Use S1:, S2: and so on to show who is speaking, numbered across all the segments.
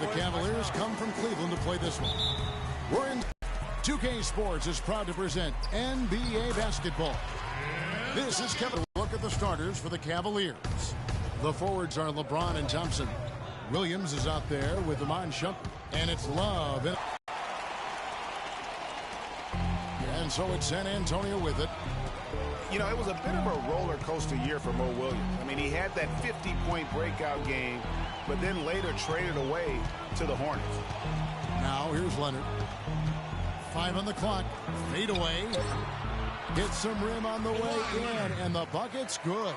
S1: the Cavaliers come from Cleveland to play this one. We're in 2K Sports is proud to present NBA basketball. This is Kevin. Look at the starters for the Cavaliers. The forwards are LeBron and Thompson. Williams is out there with Iman Shumpert. And it's Love. And so it's San Antonio with it.
S2: You know, it was a bit of a roller coaster year for Mo Williams. I mean, he had that 50-point breakout game, but then later traded away to the Hornets.
S1: Now here's Leonard. 5 on the clock. Fade away. Gets some rim on the way in, and the bucket's good.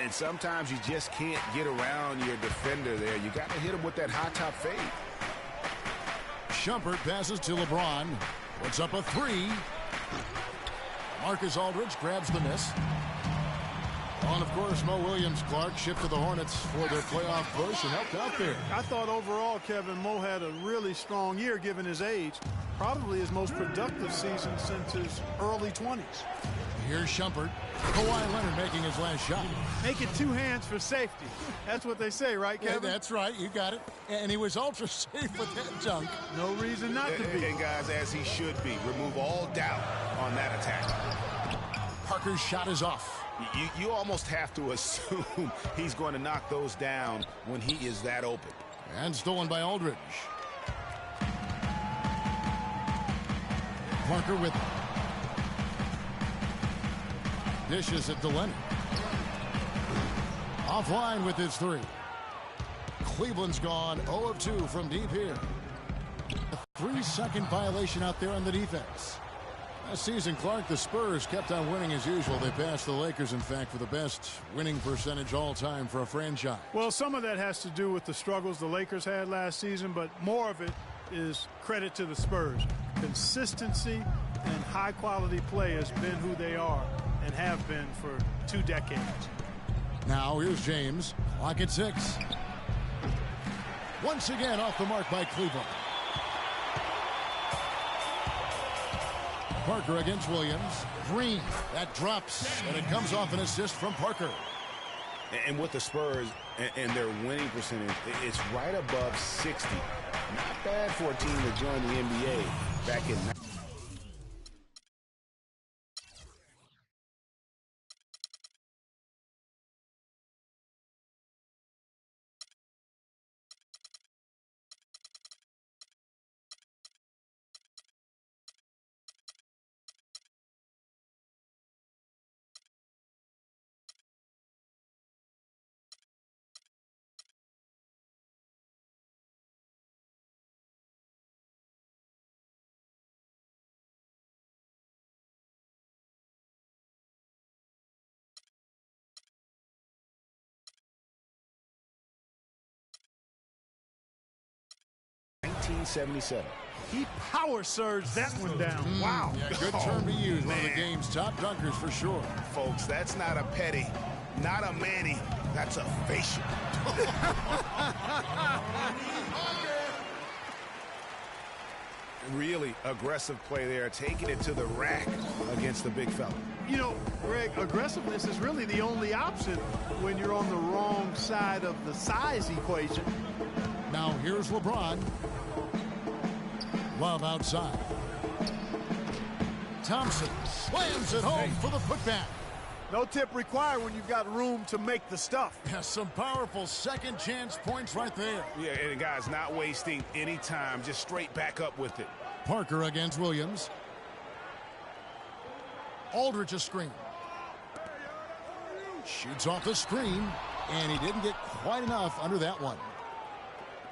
S2: And sometimes you just can't get around your defender there. You got to hit him with that high top fade.
S1: Shumpert passes to LeBron. Puts up a 3. Marcus Aldridge grabs the miss. And, of course, Mo Williams, Clark, shipped to the Hornets for their playoff push and helped out there.
S3: I thought overall, Kevin, Mo had a really strong year given his age. Probably his most productive season since his early 20s.
S1: Here's Shumpert. Kawhi Leonard making his last shot.
S3: Make it 2 hands for safety. That's what they say, right, Kevin?
S1: Yeah, that's right. You got it. And he was ultra safe with that dunk.
S3: No reason not to be.
S2: And, guys, as he should be. Remove all doubt on that attack.
S1: Parker's shot is off.
S2: You almost have to assume he's going to knock those down when he is that open.
S1: And stolen by Aldridge. Parker with it. Dishes it to Leonard. Offline with his 3. Cleveland's gone 0 of 2 from deep here. A 3-second violation out there on the defense. Last season, Clark, the Spurs kept on winning as usual. They passed the Lakers, in fact, for the best winning percentage all time for a franchise.
S3: Well, some of that has to do with the struggles the Lakers had last season, but more of it is credit to the Spurs. Consistency and high-quality play has been who they are and have been for 2 decades.
S1: Now here's James. Clock at 6. Once again off the mark by Cleveland. Parker against Williams. Green. That drops, and it comes off an assist from Parker.
S2: And with the Spurs and their winning percentage, it's right above 60. Not bad for a team that joined the NBA back in 1977.
S3: He power surged that one down. Wow.
S1: Yeah, good term to use. One of the game's top dunkers for sure.
S2: Folks, that's not a petty, not a Manny. That's a facial. Really aggressive play there, taking it to the rack against the big fella.
S3: You know, Greg, aggressiveness is really the only option when you're on the wrong side of the size equation.
S1: Now here's LeBron. Love outside. Thompson slams it home for the putback.
S3: No tip required when you've got room to make the stuff.
S1: Yeah, some powerful second chance points right there.
S2: Yeah, and guys, not wasting any time, just straight back up with it.
S1: Parker against Williams. Aldridge a screen. Shoots off the screen, and he didn't get quite enough under that one.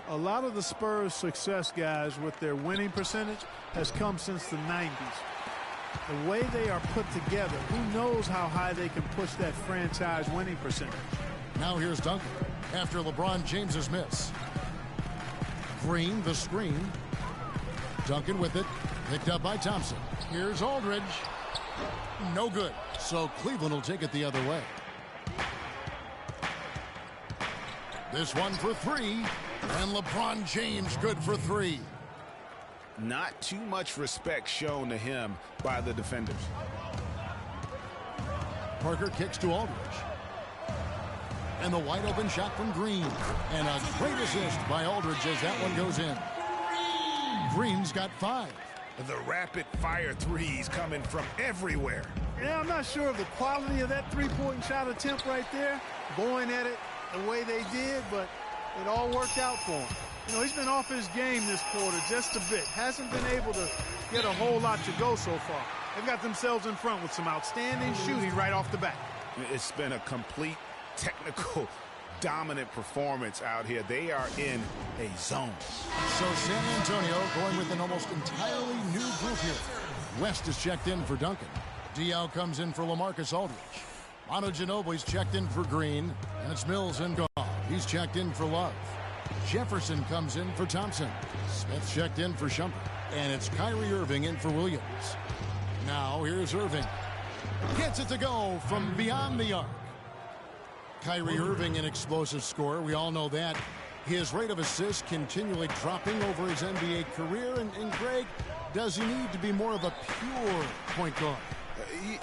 S3: A lot of the Spurs' success, guys, with their winning percentage has come since the 90s. The way they are put together, who knows how high they can push that franchise winning percentage.
S1: Now here's Duncan after LeBron James's miss. Green, the screen. Duncan with it, picked up by Thompson. Here's Aldridge. No good. So Cleveland will take it the other way. This one for 3. And LeBron James good for 3.
S2: Not too much respect shown to him by the defenders.
S1: Parker kicks to Aldridge. And the wide open shot from Green. And a great assist by Aldridge as that one goes in. Green's got 5.
S4: The rapid-fire threes coming from everywhere.
S3: Yeah, I'm not sure of the quality of that three-point shot attempt right there, going at it the way they did, but it all worked out for him. You know, he's been off his game this quarter just a bit. Hasn't been able to get a whole lot to go so far. They've got themselves in front with some outstanding shooting right off the bat.
S4: It's been a complete technical dominant performance out here. They are in a zone.
S1: So San Antonio going with an almost entirely new group here. West is checked in for Duncan. Diaw comes in for LaMarcus Aldridge. Manu Ginobili's checked in for Green, and it's Mills and Goff. He's checked in for Love. Jefferson comes in for Thompson. Smith checked in for Shumpert. And it's Kyrie Irving in for Williams. Now here's Irving. Gets it to go from beyond the arc. Kyrie Irving, an explosive scorer. We all know that. His rate of assists continually dropping over his NBA career. And Greg, does he need to be more of a pure point guard?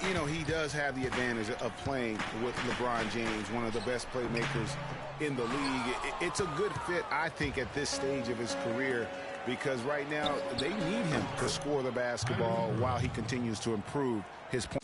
S2: You know, he does have the advantage of playing with LeBron James, one of the best playmakers in the league. It's a good fit, I think, at this stage of his career, because right now they need him to score the basketball while he continues to improve his point.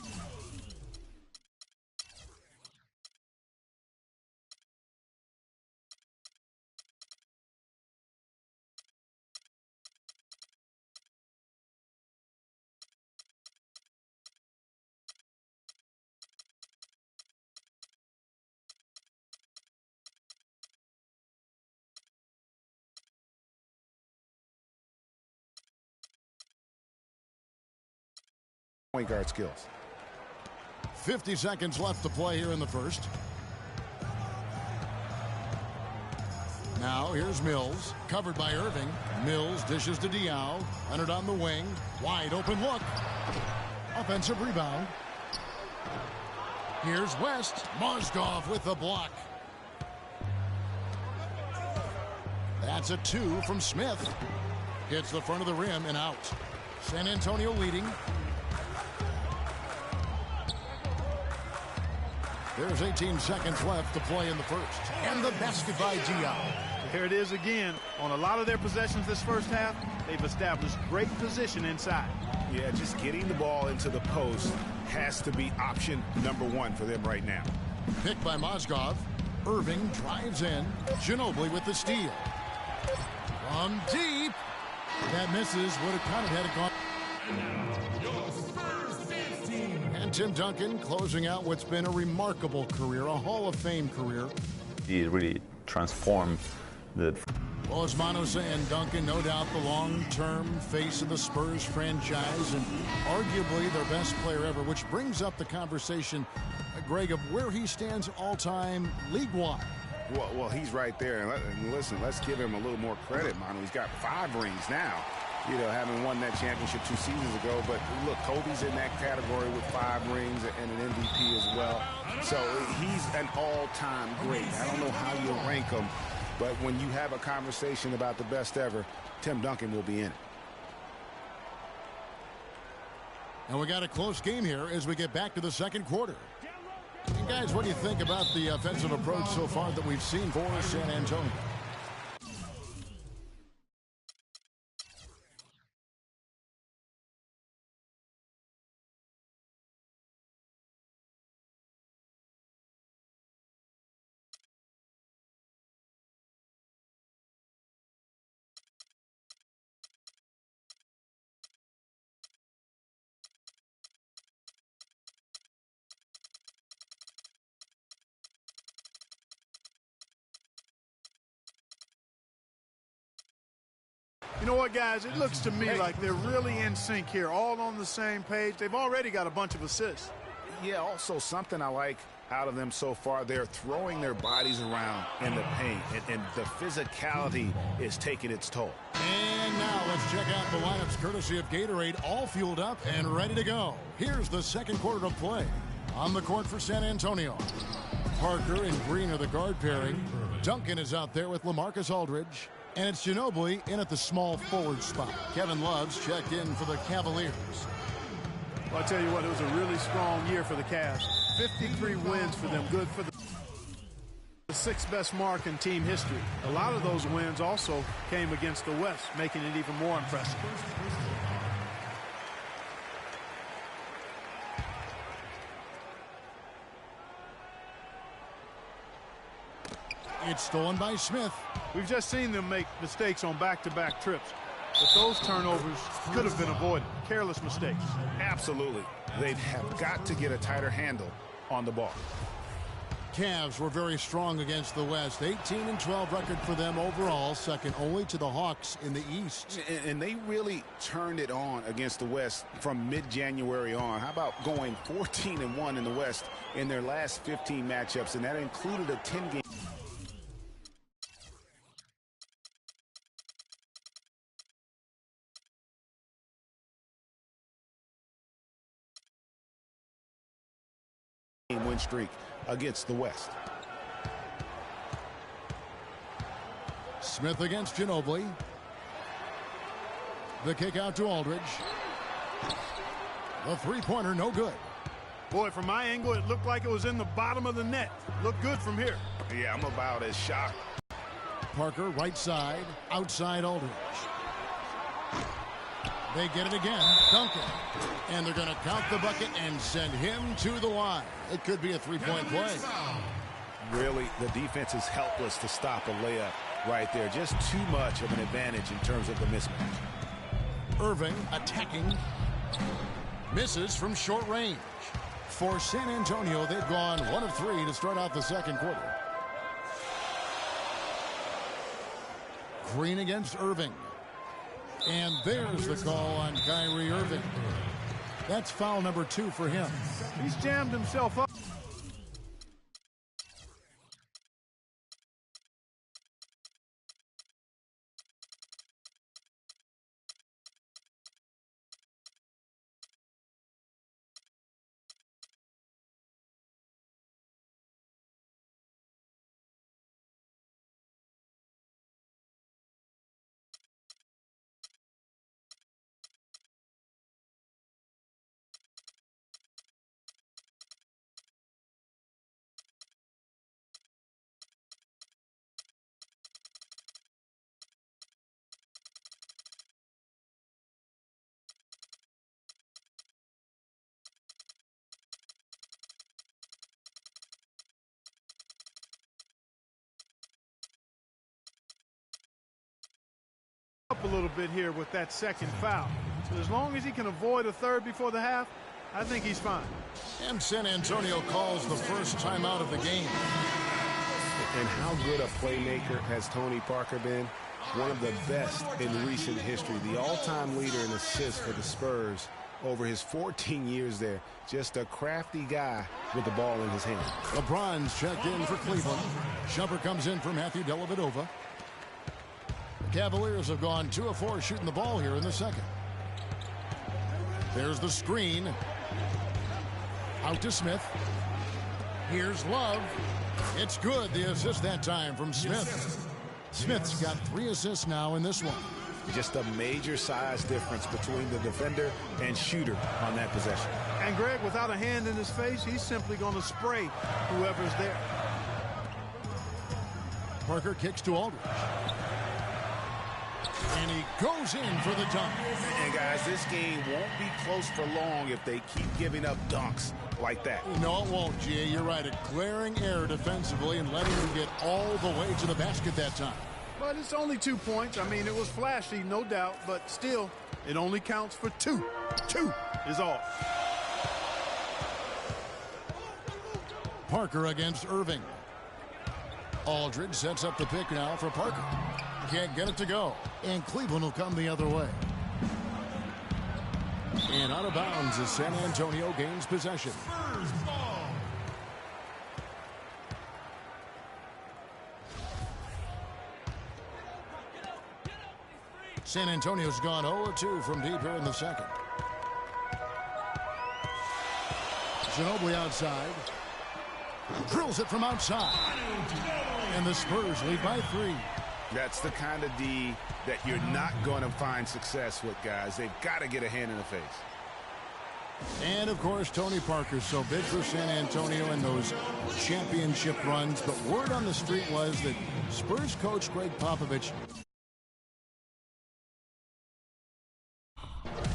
S2: Point guard skills.
S1: 50 seconds left to play here in the first. Now here's Mills, covered by Irving. Mills dishes to Diaw. Leonard on the wing. Wide open look. Offensive rebound. Here's West. Mozgov with the block. That's a 2 from Smith. Hits the front of the rim and out. San Antonio leading. There's 18 seconds left to play in the first. And the basket by Diaw.
S3: Here it is again. On a lot of their possessions this first half, they've established great position inside.
S4: Yeah, just getting the ball into the post has to be option number 1 for them right now.
S1: Picked by Mozgov. Irving drives in. Ginobili with the steal. From deep. That misses. Would have counted had it gone. And Tim Duncan closing out what's been a remarkable career, a Hall of Fame career.
S5: He really transformed the...
S1: Well, as Manu saying, Duncan, no doubt the long-term face of the Spurs franchise and arguably their best player ever, which brings up the conversation, Greg, of where he stands all-time league-wide.
S2: Well, he's right there. And listen, let's give him a little more credit, Manu. He's got 5 rings now. You know, having won that championship 2 seasons ago. But look, Kobe's in that category with 5 rings and an MVP as well. So he's an all-time great. I don't know how you rank him, but when you have a conversation about the best ever, Tim Duncan will be in it.
S1: And we got a close game here as we get back to the second quarter. And guys, what do you think about the offensive approach so far that we've seen for San Antonio?
S3: You know what, guys? It looks to me like they're really in sync here, all on the same page. They've already got a bunch of assists.
S2: Yeah, also something I like out of them so far, they're throwing their bodies around in the paint, and the physicality is taking its toll.
S1: And now let's check out the lineups courtesy of Gatorade, all fueled up and ready to go. Here's the second quarter of play. On the court for San Antonio, Parker and Green are the guard pairing. Duncan is out there with LaMarcus Aldridge. And it's Ginobili in at the small forward spot. Kevin Love's checked in for the Cavaliers.
S3: Well, I'll tell you what, it was a really strong year for the Cavs. 53 wins for them, good for the The sixth best mark in team history. A lot of those wins also came against the West, making it even more impressive.
S1: It's stolen by Smith.
S3: We've just seen them make mistakes on back-to-back trips, but those turnovers could have been avoided. Careless mistakes.
S4: Absolutely. They have got to get a tighter handle on the ball.
S1: Cavs were very strong against the West. 18-12 record for them overall, second only to the Hawks in the East.
S2: And they really turned it on against the West from mid-January on. How about going 14-1 in the West in their last 15 matchups, and that included a 10-game. Win streak against the West.
S1: Smith against Ginobili. The kick out to Aldridge. The three-pointer no good.
S3: Boy, from my angle, it looked like it was in the bottom of the net. Looked good from here.
S4: Yeah, I'm about as shocked.
S1: Parker right side, outside Aldridge. They get it again, Duncan. And they're going to count the bucket and send him to the line. It could be a three-point play.
S4: Really, the defense is helpless to stop a layup right there. Just too much of an advantage in terms of the mismatch.
S1: Irving attacking. Misses from short range. For San Antonio, they've gone 1 of 3 to start out the second quarter. Green against Irving. And there's the call on Kyrie Irving. That's foul number 2 for him.
S3: He's jammed himself up. Up a little bit here with that second foul. So as long as he can avoid a third before the half, I think he's fine.
S1: And San Antonio calls the first timeout of the game.
S2: And how good a playmaker has Tony Parker been? One of the best in recent history. The all-time leader in assists for the Spurs over his 14 years there. Just a crafty guy with the ball in his hand.
S1: LeBron's checked in for Cleveland. Shumpert comes in for Matthew Dellavedova. The Cavaliers have gone 2 of 4 shooting the ball here in the second. There's the screen. Out to Smith. Here's Love. It's good. The assist that time from Smith. Smith's got 3 assists now in this one.
S4: Just a major size difference between the defender and shooter on that possession.
S3: And Greg, without a hand in his face, he's simply going to spray whoever's there.
S1: Parker kicks to Aldridge. And he goes in for the dunk.
S2: And guys, this game won't be close for long if they keep giving up dunks like that.
S1: No, it won't, G.A. You're right. A glaring error defensively and letting him get all the way to the basket that time.
S3: But it's only 2 points. I mean, it was flashy, no doubt, but still, it only counts for 2. 2 is all.
S1: Parker against Irving. Aldridge sets up the pick now for Parker. Can't get it to go. And Cleveland will come the other way. And out of bounds as San Antonio gains possession. San Antonio's gone 0-2 from deep here in the second. Ginobili outside. Drills it from outside. And the Spurs lead by 3.
S2: That's the kind of D that you're not going to find success with, guys. They've got to get a hand in the face.
S1: And, of course, Tony Parker, so big for San Antonio in those championship runs. But word on the street was that Spurs coach Greg Popovich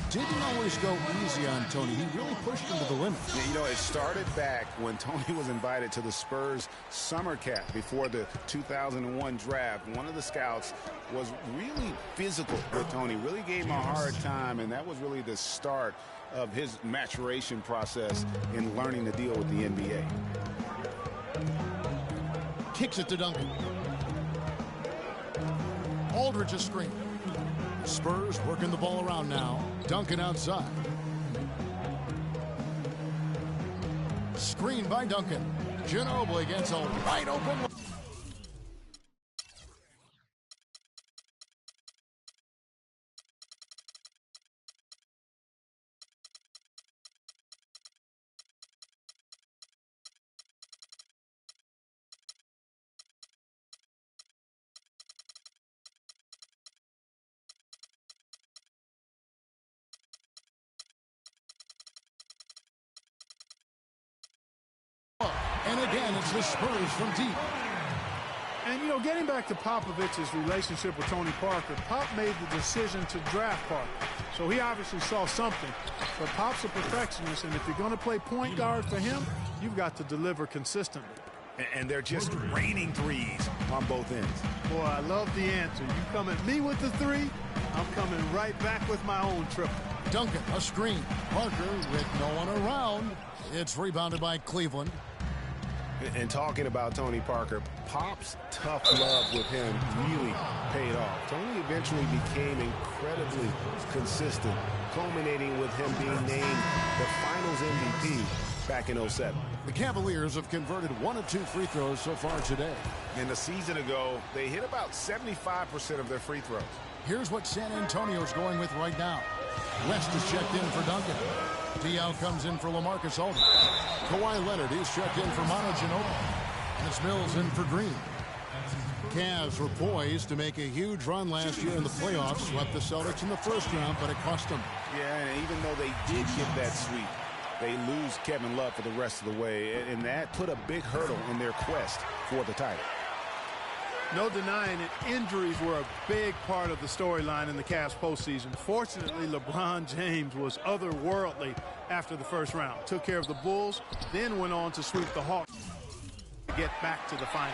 S1: didn't always go easy on Tony. He really pushed him to the limit.
S2: Yeah, you know, it started back when Tony was invited to the Spurs summer camp before the 2001 draft. One of the scouts was really physical with Tony, really gave him a hard time, and that was really the start of his maturation process in learning to deal with the NBA.
S1: Kicks it to Duncan. Aldridge a screen. Spurs working the ball around now. Duncan outside. Screen by Duncan. Ginobili gets a wide open. And again, it's the Spurs from deep.
S3: And, you know, getting back to Popovich's relationship with Tony Parker, Pop made the decision to draft Parker. So he obviously saw something. But Pop's a perfectionist, and if you're going to play point guard for him, you've got to deliver consistently.
S4: And they're just raining threes on both ends.
S3: Boy, I love the answer. You come at me with the three, I'm coming right back with my own triple.
S1: Duncan, a screen. Parker with no one around. It's rebounded by Cleveland.
S4: And talking about Tony Parker, Pop's tough love with him really paid off. Tony eventually became incredibly consistent, culminating with him being named the Finals MVP back in '07.
S1: The Cavaliers have converted 1 of 2 free throws so far today.
S2: And a season ago, they hit about 75% of their free throws.
S1: Here's what San Antonio's going with right now. West is checked in for Duncan. Diaw comes in for LaMarcus Aldridge. Kawhi Leonard is checked in for Manu Ginobili. And it's Mills in for Green. Cavs were poised to make a huge run last year in the playoffs. Swept the Celtics in the first round, but it cost them.
S2: Yeah, and even though they did get that sweep, they lose Kevin Love for the rest of the way. And that put a big hurdle in their quest for the title.
S3: No denying it, injuries were a big part of the storyline in the Cavs postseason. Fortunately, LeBron James was otherworldly after the first round. Took care of the Bulls, then went on to sweep the Hawks to get back to the finals.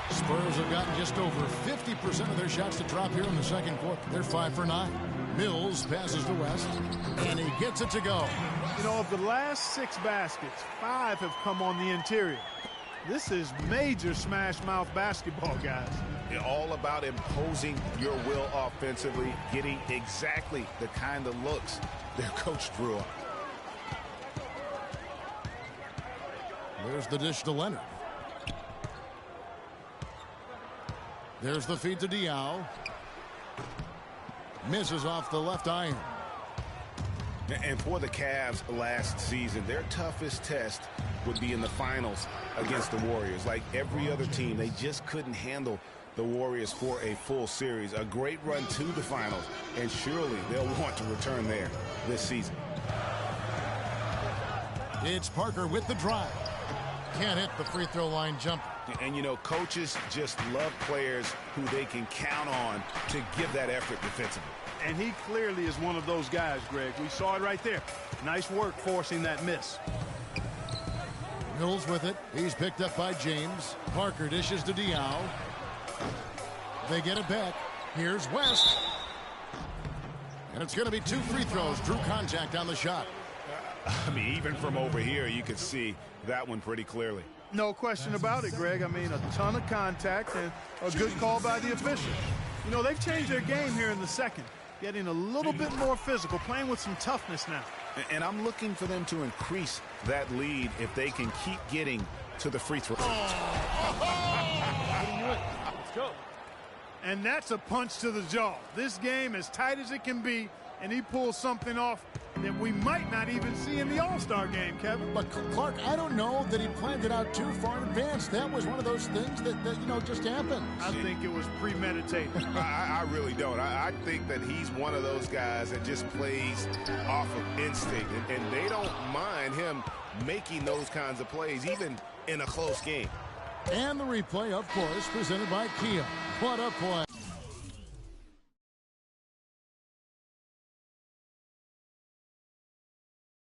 S1: Spurs have gotten just over 50% of their shots to drop here in the second quarter. They're 5 for 9. Mills passes to West, and he gets it to go.
S3: You know, of the last 6 baskets, 5 have come on the interior. This is major smash-mouth basketball, guys.
S2: All about imposing your will offensively, getting exactly the kind of looks their coach drew up.
S1: There's the dish to Leonard. There's the feed to Diaw. Misses off the left iron.
S2: And for the Cavs last season, their toughest test would be in the finals against the Warriors. Like every other team, they just couldn't handle the Warriors for a full series. A great run to the finals, and surely they'll want to return there this season.
S1: It's Parker with the drive. Can't hit the free throw line jumper.
S2: And, you know, coaches just love players who they can count on to give that effort defensively.
S3: And he clearly is one of those guys, Greg. We saw it right there. Nice work forcing that miss.
S1: Mills with it. He's picked up by James. Parker dishes to Diaw. They get it back. Here's West. And it's going to be 2 free throws. Drew contact on the shot.
S2: I mean, even from over here, you could see that one pretty clearly.
S3: No question about it, Greg. I mean, a ton of contact and a good call by the official. You know, they've changed their game here in the second. Getting a little bit more physical, playing with some toughness now.
S2: And I'm looking for them to increase that lead if they can keep getting to the free throw.
S3: Let's go. And that's a punch to the jaw. This game as tight as it can be, and he pulls something off that we might not even see in the All-Star game, Kevin.
S1: But Clark, I don't know that he planned it out too far in advance. That was one of those things that you know, just happened.
S3: I think it was premeditated.
S4: I really don't. I think that he's one of those guys that just plays off of instinct, and they don't mind him making those kinds of plays, even in a close game.
S1: And the replay, of course, presented by Kia. What a play.